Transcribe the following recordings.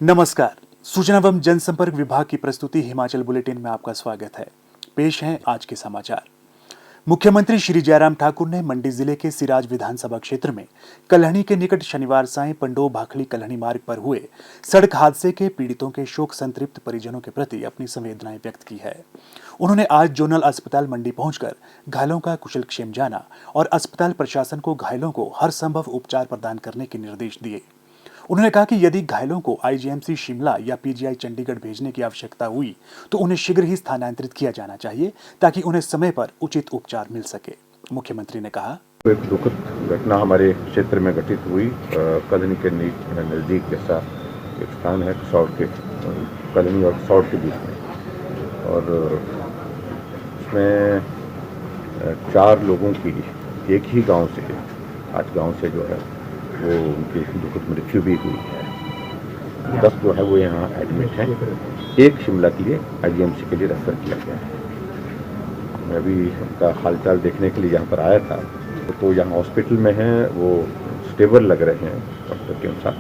नमस्कार। सूचना एवं जनसंपर्क विभाग की प्रस्तुति हिमाचल बुलेटिन में आपका स्वागत है। पेश हैं आज के समाचार। मुख्यमंत्री श्री जयराम ठाकुर ने मंडी जिले के सिराज विधानसभा क्षेत्र में कल्हणी के निकट शनिवार सायं पंडो भाखड़ी कल्हणी मार्ग पर हुए सड़क हादसे के पीड़ितों के शोक संतृप्त परिजनों के प्रति अपनी संवेदनाएं व्यक्त की है। उन्होंने आज जोनल अस्पताल मंडी पहुंचकर घायलों का कुशलक्षेम जाना और अस्पताल प्रशासन को घायलों को हर संभव उपचार प्रदान करने के निर्देश दिए। उन्होंने कहा कि यदि घायलों को आईजीएमसी शिमला या पीजीआई चंडीगढ़ भेजने की आवश्यकता हुई तो उन्हें शीघ्र ही स्थानांतरित किया जाना चाहिए ताकि उन्हें समय पर उचित उपचार मिल सके। मुख्यमंत्री ने कहा, एक दुखद घटना हमारे क्षेत्र में घटित हुई। कल्हणी के नज़दीक जैसा एक स्थान है कसौड़ के, कल्हणी और कसौड़ के बीच में, और उसमें 4 लोगों की एक ही गांव से 8 गांव से जो है वो उनकी दुखद मृत्यु भी हुई है। 10 जो है वो यहाँ एडमिट हैं। एक शिमला के लिए आईजीएमसी के लिए रेफर किया गया है। मैं अभी उनका हालचाल देखने के लिए यहाँ पर आया था, तो यहाँ हॉस्पिटल में हैं, वो स्टेबल लग रहे हैं डॉक्टर के अनुसार,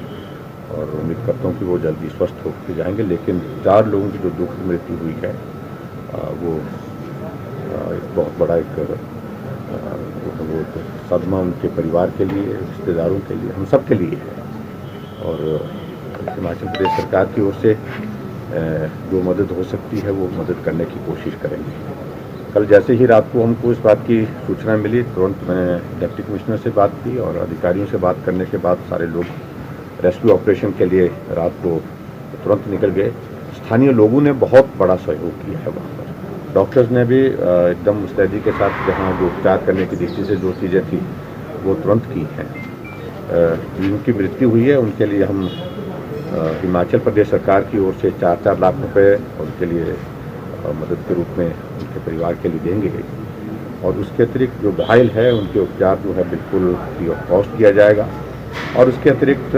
और उम्मीद करता हूँ कि वो जल्दी स्वस्थ होकर जाएंगे। लेकिन 4 लोगों की जो दुखद मृत्यु हुई है वो एक बहुत बड़ा वो सदमा उनके परिवार के लिए, रिश्तेदारों के लिए, हम सब के लिए है। और हिमाचल प्रदेश सरकार की ओर से जो मदद हो सकती है वो मदद करने की कोशिश करेंगे। कल जैसे ही रात को हमको इस बात की सूचना मिली, तुरंत मैंने डिप्टी कमिश्नर से बात की और अधिकारियों से बात करने के बाद सारे लोग रेस्क्यू ऑपरेशन के लिए रात को तुरंत निकल गए। स्थानीय लोगों ने बहुत बड़ा सहयोग किया है वहाँ पर। डॉक्टर्स ने भी एकदम मुस्तैदी के साथ जहाँ जो उपचार करने की दृष्टि से जो चीज़ें थी वो तुरंत की हैं। जिनकी मृत्यु हुई है उनके लिए हम हिमाचल प्रदेश सरकार की ओर से 4-4 लाख रुपए उनके लिए मदद के रूप में उनके परिवार के लिए देंगे, और उसके अतिरिक्त जो घायल है उनके उपचार जो है बिल्कुल फ्री ऑफ कॉस्ट किया जाएगा। और उसके अतिरिक्त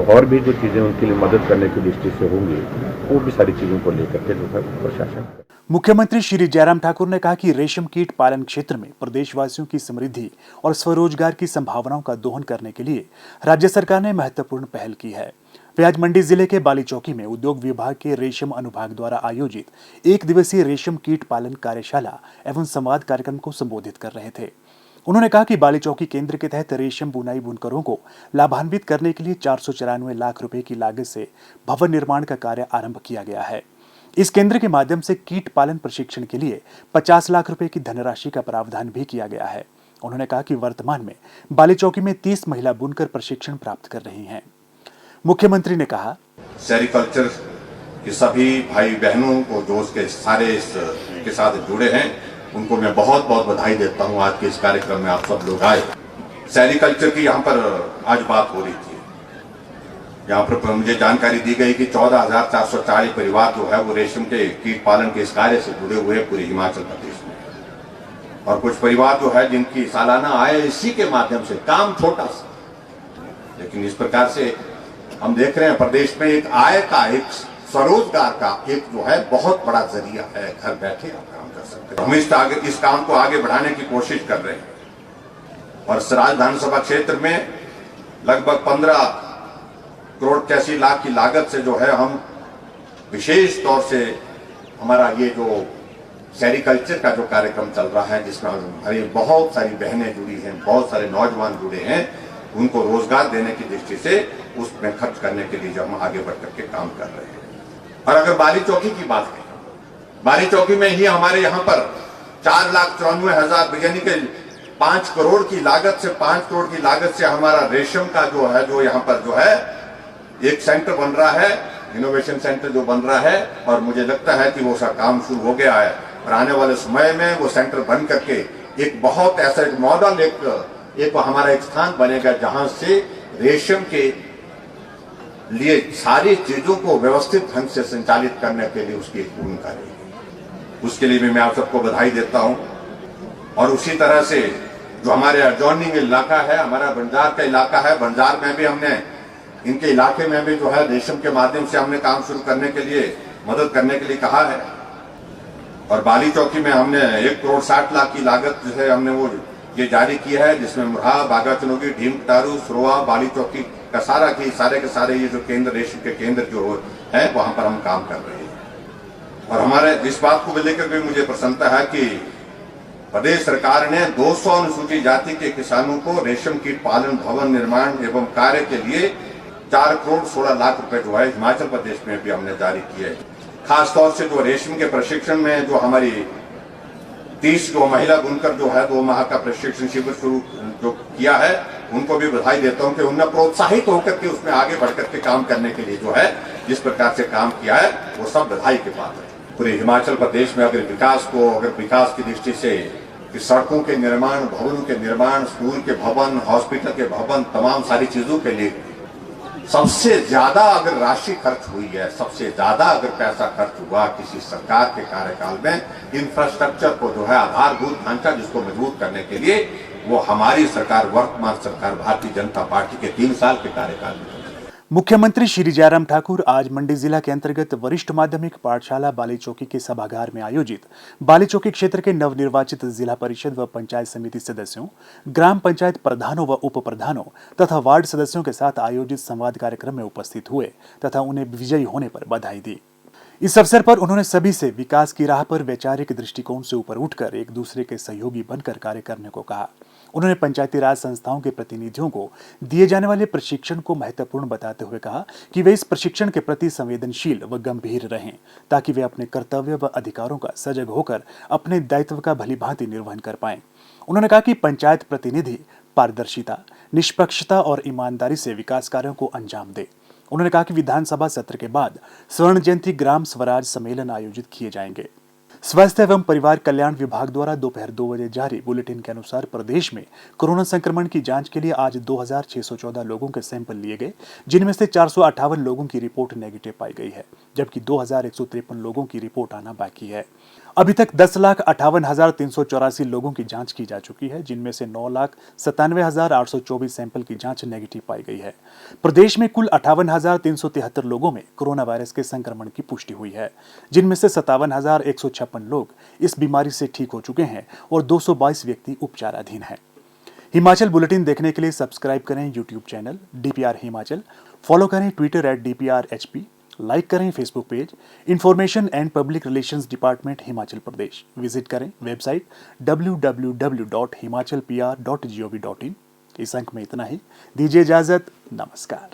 और भी जो चीज़ें उनके लिए मदद करने की दृष्टि से होंगी वो भी सारी चीज़ों को लेकर के जो है प्रशासन। मुख्यमंत्री श्री जयराम ठाकुर ने कहा कि रेशम कीट पालन क्षेत्र में प्रदेशवासियों की समृद्धि और स्वरोजगार की संभावनाओं का दोहन करने के लिए राज्य सरकार ने महत्वपूर्ण पहल की है। वे आज मंडी जिले के बाली चौकी में उद्योग विभाग के रेशम अनुभाग द्वारा आयोजित 1 दिवसीय रेशम कीट पालन कार्यशाला एवं संवाद कार्यक्रम को संबोधित कर रहे थे। उन्होंने कहा कि बाली चौकी केंद्र के तहत रेशम बुनाई बुनकरों को लाभान्वित करने के लिए 494 लाख रुपए की लागत से भवन निर्माण का कार्य आरंभ किया गया है। इस केंद्र के माध्यम से कीट पालन प्रशिक्षण के लिए 50 लाख रुपए की धनराशि का प्रावधान भी किया गया है। उन्होंने कहा कि वर्तमान में बाली चौकी में 30 महिला बुनकर प्रशिक्षण प्राप्त कर रही हैं। मुख्यमंत्री ने कहा, सेरिकल्चर के सभी भाई बहनों को जो उसके सारे इसके साथ जुड़े हैं उनको मैं बहुत बहुत बधाई देता हूं। आज के इस कार्यक्रम में आप सब लोग आए। सेरिकल्चर की यहाँ पर आज बात हो रही थी। यहाँ पर मुझे जानकारी दी गई कि 14,440 परिवार जो है वो रेशम के कीट पालन के इस कार्य से जुड़े हुए पूरे हिमाचल प्रदेश में, और कुछ परिवार जो है जिनकी सालाना आय इसी के माध्यम से, काम छोटा सा, लेकिन इस प्रकार से हम देख रहे हैं प्रदेश में एक आय का, एक स्वरोजगार का एक जो है बहुत बड़ा जरिया है। घर बैठे आप काम कर सकते हैं। हम इस काम को आगे बढ़ाने की कोशिश कर रहे हैं, और सिराज विधानसभा क्षेत्र में लगभग 15 करोड़ 83 लाख की लागत से जो है हम विशेष तौर से हमारा ये जो सेरिकल्चर का जो कार्यक्रम चल रहा है, जिसमें हमारी बहुत सारी बहनें जुड़ी हैं, बहुत सारे नौजवान जुड़े हैं, उनको रोजगार देने की दृष्टि से उसमें खर्च करने के लिए जो हम आगे बढ़ करके काम कर रहे हैं। और अगर बाली चौकी की बात करें, बाली चौकी में ही हमारे यहाँ पर 4,94,000 यानी कि 5 करोड़ की लागत से 5 करोड़ की लागत से हमारा रेशम का जो है, जो यहाँ पर जो है एक सेंटर बन रहा है, इनोवेशन सेंटर जो बन रहा है, और मुझे लगता है कि वो उसका काम शुरू हो गया है, और आने वाले समय में वो सेंटर बन करके एक बहुत ऐसा एक मॉडल, एक हमारा एक स्थान बनेगा जहां से रेशम के लिए सारी चीजों को व्यवस्थित ढंग से संचालित करने के लिए उसकी एक भूमिका रहेगी। उसके लिए भी मैं आप सबको बधाई देता हूं। और उसी तरह से जो हमारे एडजॉइनिंग इलाका है, हमारा बंजार का इलाका है, बंजार में भी हमने इनके इलाके में भी जो है रेशम के माध्यम से हमने काम शुरू करने के लिए, मदद करने के लिए कहा है। और बाली चौकी में हमने 1 करोड़ 60 लाख की लागत जो है हमने वो ये जारी की है, जिसमें मुरहा, बागा चनोगी, ढीम कटारू, सुरवा, बाली चौकी का सारा के सारे ये जो केंद्र, रेशम के केंद्र जो है वहां पर हम काम कर रहे हैं। और हमारे इस बात को लेकर के मुझे प्रसन्नता है कि प्रदेश सरकार ने 200 अनुसूचित जाति के किसानों को रेशम कीट पालन, भवन निर्माण एवं कार्य के लिए 4 करोड़ 16 लाख रुपए जो है हिमाचल प्रदेश में भी हमने जारी किए। खासतौर से जो रेशम के प्रशिक्षण में जो हमारी 30 जो महिला बुनकर जो है 2 माह का प्रशिक्षण शिविर शुरू जो किया है, उनको भी बधाई देता हूं कि उन्होंने प्रोत्साहित होकर के उसमें आगे बढ़कर के काम करने के लिए जो है जिस प्रकार से काम किया है वो सब बधाई के पात्र है। पूरे हिमाचल प्रदेश में अगर विकास की दृष्टि से कि सड़कों के निर्माण, भवनों के निर्माण, स्कूल के भवन, हॉस्पिटल के भवन, तमाम सारी चीजों के लिए सबसे ज्यादा अगर राशि खर्च हुई है, सबसे ज्यादा अगर पैसा खर्च हुआ किसी सरकार के कार्यकाल में इंफ्रास्ट्रक्चर को जो है आधारभूत ढांचा जिसको मजबूत करने के लिए, वो हमारी सरकार, वर्तमान सरकार भारतीय जनता पार्टी के 3 साल के कार्यकाल में। मुख्यमंत्री श्री जयराम ठाकुर आज मंडी जिला के अंतर्गत वरिष्ठ माध्यमिक पाठशाला बालीचौकी के सभागार में आयोजित बालीचौकी क्षेत्र के नवनिर्वाचित जिला परिषद व पंचायत समिति सदस्यों, ग्राम पंचायत प्रधानों व उप प्रधानों तथा वार्ड सदस्यों के साथ आयोजित संवाद कार्यक्रम में उपस्थित हुए तथा उन्हें विजयी होने पर बधाई दी। इस अवसर पर उन्होंने सभी से विकास की राह पर वैचारिक दृष्टिकोण से ऊपर उठकर एक दूसरे के सहयोगी बनकर कार्य करने को कहा। उन्होंने पंचायती राज संस्थाओं के प्रतिनिधियों को दिए जाने वाले प्रशिक्षण को महत्वपूर्ण बताते हुए कहा कि वे इस प्रशिक्षण के प्रति संवेदनशील व गंभीर रहें ताकि वे अपने कर्तव्य व अधिकारों का सजग होकर अपने दायित्व का भलीभांति निर्वहन कर पाएं। उन्होंने कहा कि पंचायत प्रतिनिधि पारदर्शिता, निष्पक्षता और ईमानदारी से विकास कार्यों को अंजाम दे। उन्होंने कहा कि विधानसभा सत्र के बाद स्वर्ण जयंती ग्राम स्वराज सम्मेलन आयोजित किए जाएंगे। स्वास्थ्य एवं परिवार कल्याण विभाग द्वारा दोपहर 2 बजे जारी बुलेटिन के अनुसार प्रदेश में कोरोना संक्रमण की जांच के लिए आज 2614 लोगों के सैंपल लिए गए, जिनमें से 458 लोगों की रिपोर्ट नेगेटिव पाई गई है, जबकि 2153 लोगों की रिपोर्ट आना बाकी है। अभी तक 10,58,384 लोगों की जांच की जा चुकी है, जिनमें से 9,97,824 सैंपल की जांच नेगेटिव पाई गई है। प्रदेश में कुल 58,373 लोगों में कोरोना वायरस के संक्रमण की पुष्टि हुई है, जिनमें से 57,156 लोग इस बीमारी से ठीक हो चुके हैं और 222 व्यक्ति उपचाराधीन हैं। हिमाचल बुलेटिन देखने के लिए सब्सक्राइब करें YouTube channel DPR Himachal, follow करें ट्विटर @DPRHP, लाइक करें Facebook page information and public relations department Himachal Pradesh, visit करें वेबसाइट www.himachalpr.gov.in। इस अंक में इतना ही, दीजिए इजाजत, नमस्कार।